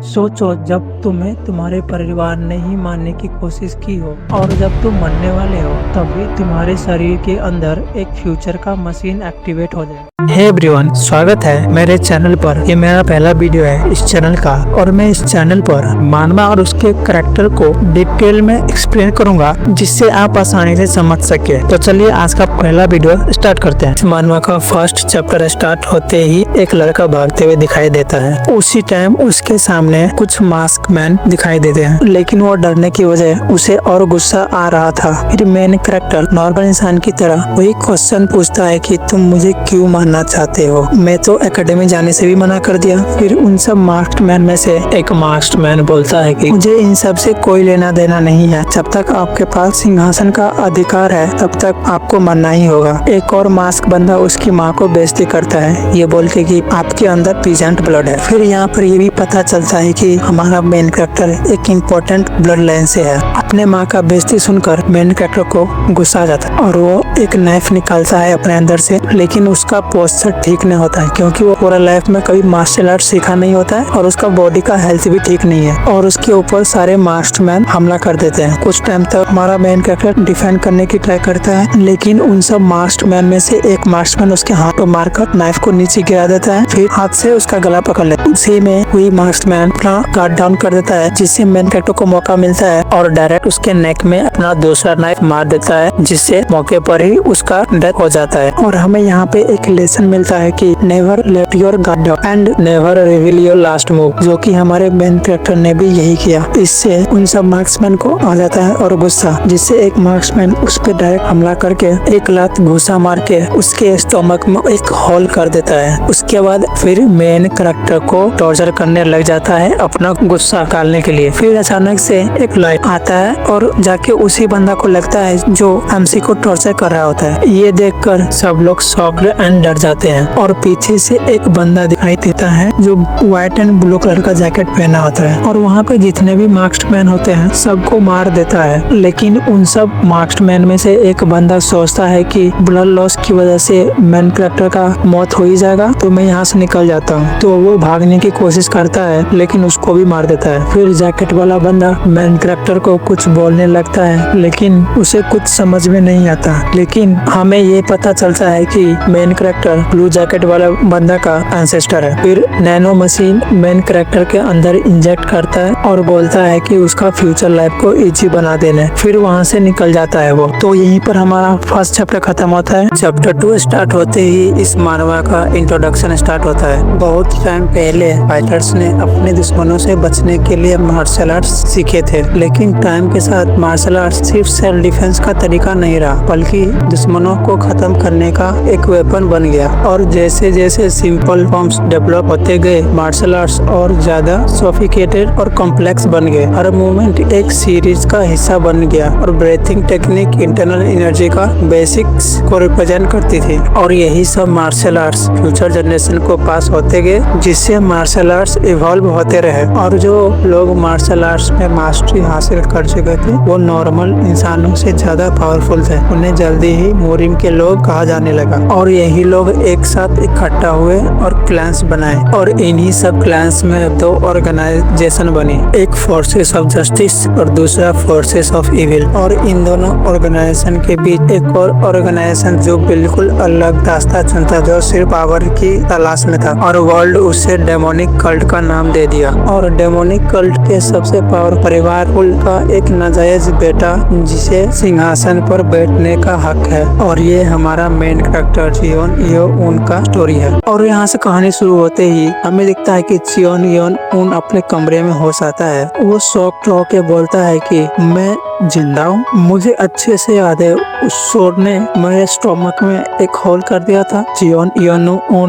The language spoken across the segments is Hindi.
सोचो जब तुम्हें तुम्हारे परिवार ने ही मारने की कोशिश की हो और जब तुम मरने वाले हो तभी तुम्हारे शरीर के अंदर एक फ्यूचर का मशीन एक्टिवेट हो जाए। हे एवरीवन, स्वागत है मेरे चैनल पर। ये मेरा पहला वीडियो है इस चैनल का और मैं इस चैनल पर मानवा और उसके करैक्टर को डिटेल में एक्सप्लेन करूंगा जिससे आप आसानी से समझ सके। तो चलिए आज का पहला वीडियो स्टार्ट करते हैं। मानवा का फर्स्ट चैप्टर स्टार्ट होते ही एक लड़का भागते हुए दिखाई देता है। उसी टाइम उसके सामने कुछ मास्क मैन दिखाई देते हैं, लेकिन वो डरने की वजह उसे और गुस्सा आ रहा था। फिर मेन कैरेक्टर नॉर्मल इंसान की तरह वही क्वेश्चन पूछता है कि तुम मुझे क्यों मारना चाहते हो? मैं तो एकेडमी जाने से भी मना कर दिया। फिर उन सब मास्क मैन में से एक मास्क मैन बोलता है कि मुझे इन सब से कोई लेना देना नहीं है। जब तक आपके पास सिंहासन का अधिकार है तब तक आपको मरना ही होगा। एक और मास्क बंदा उसकी माँ को बेइज्जती करता है ये बोल के कि आपके अंदर पीजेंट ब्लड है। फिर यहाँ पर ये भी पता चलता है कि हमारा मेन कैरेक्टर एक इम्पोर्टेंट ब्लड लाइन से है। अपने माँ का बेइज्जती सुनकर मेन कैरेक्टर को गुस्सा आ जाता है और वो एक नाइफ निकालता है अपने अंदर से, लेकिन उसका पोस्चर ठीक नहीं होता है क्योंकि वो पूरा लाइफ में कभी मार्शल आर्ट सीखा नहीं होता है और उसका बॉडी का हेल्थ भी ठीक नहीं है और उसके ऊपर सारे मास्कमैन हमला कर देते हैं। कुछ टाइम तक हमारा मेन कैरेक्टर डिफेंड करने की ट्राई करता है, लेकिन उन सब मास्कमैन में से एक मास्कमैन उसके हाथ को मारकर नाइफ को नीचे गिरा देता है। फिर हाथ से उसका गला पकड़ लेता है। उसी में वही मास्कमैन अपना गार्ड डाउन कर देता है जिससे मेन कैरेक्टर को मौका मिलता है और डायरेक्ट उसके नेक में अपना दूसरा नाइफ मार देता है जिससे मौके पर ही उसका डेथ हो जाता है। और हमें यहाँ पे एक लेसन मिलता है कि never let your guard down and never reveal your last move, जो कि हमारे मेन कैरेक्टर ने भी यही किया। इससे उन सब मार्क्समैन को आ जाता है और गुस्सा, जिससे एक मार्क्समैन उस पर डायरेक्ट हमला करके एक लात घूसा मार के उसके स्टोमक में एक होल कर देता है। उसके बाद फिर मेन कैरेक्टर को टॉर्चर करने लग जाता है अपना गुस्सा निकालने के लिए। फिर अचानक से एक लाइट आता है और जाके उसी बंदा को लगता है जो एमसी को टॉर्चर कर रहा होता है। ये देखकर सब लोग शॉक्ड एंड डर जाते हैं और पीछे से एक बंदा दिखाई देता है जो व्हाइट एंड ब्लू कलर का जैकेट पहना होता है और वहाँ पे जितने भी मार्क्समैन होते हैं सबको मार देता है। लेकिन उन सब मार्क्समैन में से एक बंदा सोचता है कि ब्लड लॉस की वजह से मेन कैरेक्टर का मौत हो ही जाएगा तो मैं यहाँ से निकल जाता हूँ। तो वो भागने की कोशिश करता है लेकिन उसको भी मार देता है। फिर जैकेट वाला बंदा मेन कैरेक्टर को कुछ बोलने लगता है लेकिन उसे कुछ समझ में नहीं आता। लेकिन हमें ये पता चलता है कि मेन कैरेक्टर ब्लू जैकेट वाला बंदा का एंसेस्टर है। फिर नैनो मशीन मेन कैरेक्टर के अंदर इंजेक्ट करता है और बोलता है कि उसका फ्यूचर लाइफ को इजी बना देना है। फिर वहाँ से निकल जाता है वो। तो यहीं पर हमारा फर्स्ट चैप्टर खत्म होता है। चैप्टर 2 स्टार्ट होते ही इस मानवा का इंट्रोडक्शन स्टार्ट होता है। बहुत टाइम पहले फाइटर्स ने अपने दुश्मनों से बचने के लिए मार्शल आर्ट्स सीखे थे, लेकिन टाइम के साथ मार्शल आर्ट्स सिर्फ सेल्फ डिफेंस का तरीका नहीं रहा बल्कि दुश्मनों को खत्म करने का एक वेपन बन गया। और जैसे जैसे सिंपल फॉर्म्स डेवलप होते गए मार्शल आर्ट्स और ज्यादा सोफिस्टिकेटेड और कॉम्प्लेक्स बन गए। हर मूवमेंट एक सीरीज का हिस्सा बन गया और ब्रीथिंग टेक्निक इंटरनल एनर्जी का बेसिक्स को रिप्रेजेंट करती थी। और यही सब मार्शल आर्ट्स फ्यूचर जनरेशन को पास होते गए जिससे मार्शल आर्ट्स इवॉल्व होते रहे। और जो लोग मार्शल आर्ट्स में मास्टरी हासिल कर चुके थे वो नॉर्मल इंसानों से ज्यादा पावरफुल थे। उन्हें जल्दी ही मोरिम के लोग कहा जाने लगा और यही लोग एक साथ इकट्ठा हुए और क्लैंस बनाए और इन्हीं सब क्लैंस में 2 ऑर्गेनाइजेशन बनी, एक फोर्सेस ऑफ जस्टिस और दूसरा फोर्सेस ऑफ इविल। और इन दोनों ऑर्गेनाइजेशन के बीच एक और ऑर्गेनाइजेशन जो बिल्कुल अलग रास्ता चुनता जो सिर्फ पावर की तलाश में था और वर्ल्ड उसे डेमोनिक कल्ट का नाम दे दिया। और डेमोनिक कल्ट के सबसे पावर परिवार का एक नाजायज बेटा जिसे सिंहासन पर बैठने का हक है। और ये हमारा मेन कैरेक्टर चियोन यो उनका स्टोरी है। और यहाँ से कहानी शुरू होते ही हमें दिखता है कि चियोन योन उन अपने कमरे में होश आता है। वो शॉक होके बोलता है कि मैं जिंदा हूँ। मुझे अच्छे से याद है उस शोर ने मेरे स्टोमक में एक होल कर दिया था। चियोन योन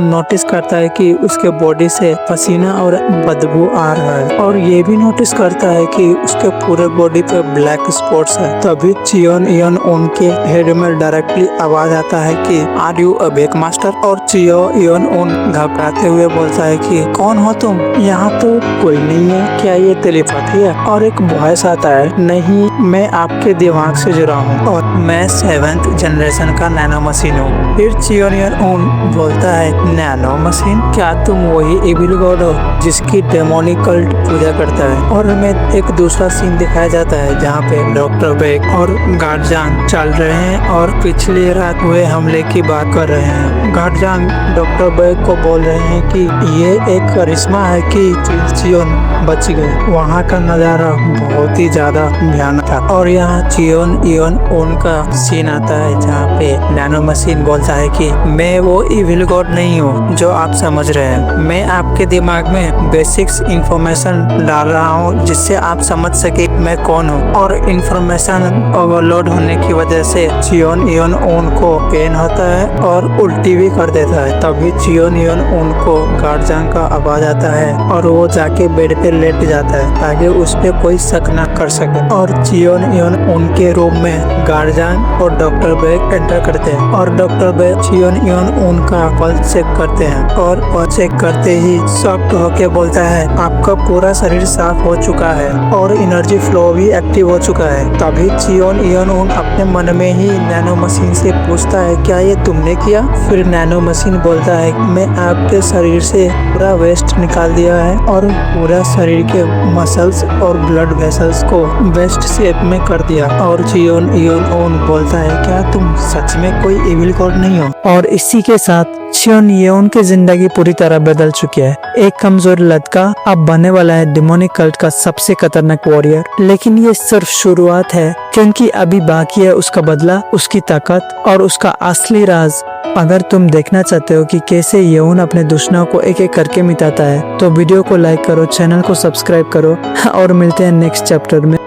नोटिस करता है कि उसके बॉडी से पसीना और बदबू आ रहा है और ये भी नोटिस करता है कि उसके पूरे बॉडी पे ब्लैक स्पॉट्स है। तभी चियोन योन उनके हेड में डायरेक्टली आवाज आता है कि are you a bake master? और चियो योन घबराते हुए बोलता है कि कौन हो तुम? यहाँ तो कोई नहीं है, क्या ये टेलीपैथी है? और एक वॉइस आता है नहीं मैं मैं आपके दिमाग से जुड़ा हूँ और मैं 7th जनरेशन का नैनो मशीन हूँ। फिर चियोन इयोन उन बोलता है, नैनो मशीन, क्या तुम वही इविल गॉड हो जिसकी डेमोनिक कल्ट पूजा करता है? और हमें एक दूसरा सीन दिखाया जाता है जहाँ पे डॉक्टर बेक और गार्डजान चल रहे हैं और पिछली रात हुए हमले की बात कर रहे हैं। गार्डजान डॉक्टर बेक को बोल रहे हैं कि ये एक करिश्मा है कि चियोन बच गए। वहाँ का नज़ारा बहुत ही ज्यादा भयानक था। और यहाँ चियोन इयोन उनका सीन आता है जहाँ पे नैनो मशीन बोलता है कि मैं वो इविल गॉड नहीं हूँ जो आप समझ रहे हैं। मैं आपके दिमाग में बेसिक्स इंफॉर्मेशन डाल रहा हूँ जिससे आप समझ सके मैं कौन हूँ। और इंफॉर्मेशन ओवरलोड होने की वजह से चियोन इयोन उनको पेन होता है और उल्टी भी कर देता है। तभी चियोन इयोन उनको गार्डजान का आवाज आता है और वो जाके बेड पे लेट जाता है ताकि उस पे कोई शक न कर सके। और चियोन इयोन उनके रूम में गार्डजान और डॉक्टर बेक एंटर करते हैं और डॉक्टर बेक चियोन इयोन उनका पल्स चेक करते हैं और पल्स चेक करते ही शॉक्ड होके बोलता है, आपका पूरा शरीर साफ हो चुका है और एनर्जी फ्लो भी एक्टिव हो चुका है। तभी चियोन इयोन उन अपने मन में ही नैनो मशीन से पूछता है, क्या ये तुमने किया? फिर नैनो मशीन बोलता है, मैं आपके शरीर से पूरा वेस्ट निकाल दिया है और पूरा शरीर के मसल्स और ब्लड वेसल्स को वेस्ट शेप में कर दिया। और चियोन इयोन उन बोलता है, क्या तुम सच में कोई इविल गॉड नहीं हो? और इसी के साथ चियोन इयोन की जिंदगी पूरी तरह बदल चुकी है। एक कमजोर लड़का अब बनने वाला है डेमोनिक कल्ट का सबसे खतरनाक वॉरियर। लेकिन ये सिर्फ शुरुआत है, क्योंकि अभी बाकी है उसका बदला, उसकी ताकत और उसका असली राज। अगर तुम देखना चाहते हो कि कैसे येऊन अपने दुश्मनों को एक एक करके मिटाता है तो वीडियो को लाइक करो, चैनल को सब्सक्राइब करो और मिलते हैं नेक्स्ट चैप्टर में।